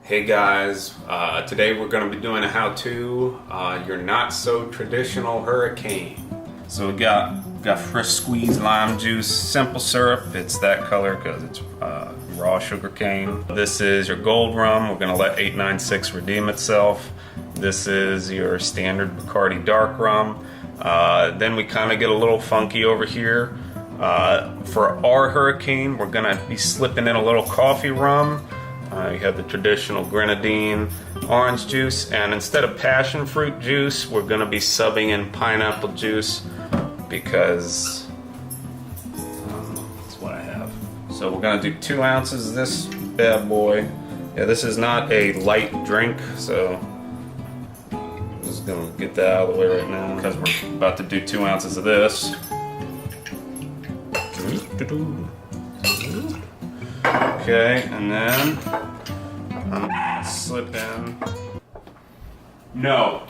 Hey guys, today we're going to be doing a how-to, your not so traditional hurricane. So we got fresh squeezed lime juice, simple syrup. It's that color because it's raw sugar cane. This is your gold rum. We're going to let 896 redeem itself. This is your standard Bacardi dark rum. Then we kind of get a little funky over here. For our hurricane, we're going to be slipping in a little coffee rum. You have the traditional grenadine orange juice, and instead of passion fruit juice, we're going to be subbing in pineapple juice because that's what I have. So we're going to do 2 ounces of this bad boy. Yeah, this is not a light drink, so I'm just going to get that out of the way right now because we're about to do 2 ounces of this. Okay, and then I'm gonna slip in. No.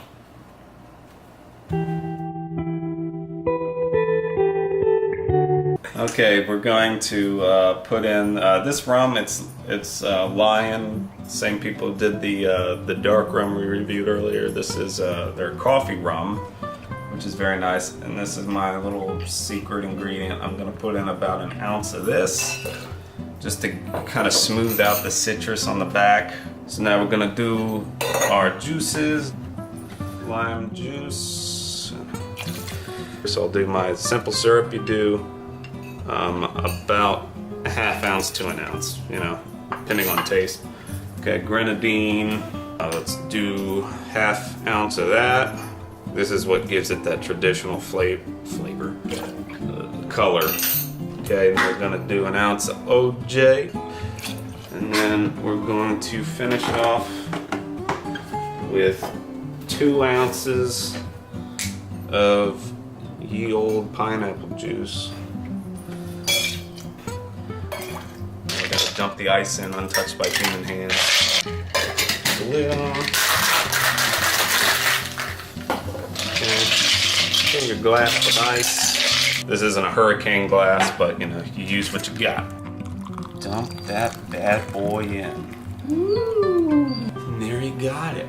Okay, we're going to put in this rum. It's Lyon. Same people did the dark rum we reviewed earlier. This is their coffee rum, which is very nice. And this is my little secret ingredient. I'm gonna put in about an ounce of this, just to kind of smooth out the citrus on the back. So now we're gonna do our juices. Lime juice. So I'll do my simple syrup. You do about a ½ ounce to an ounce, you know, depending on taste. Okay, grenadine. Let's do ½ ounce of that. This is what gives it that traditional flavor, color. Okay, and we're gonna do an ounce of OJ, and then we're going to finish off with 2 ounces of ye old pineapple juice. We're gonna dump the ice in untouched by human hands. Put the lid on. Okay, fill your glass with ice. This isn't a hurricane glass, but you know, you use what you got. Dump that bad boy in. Ooh. And there you got it.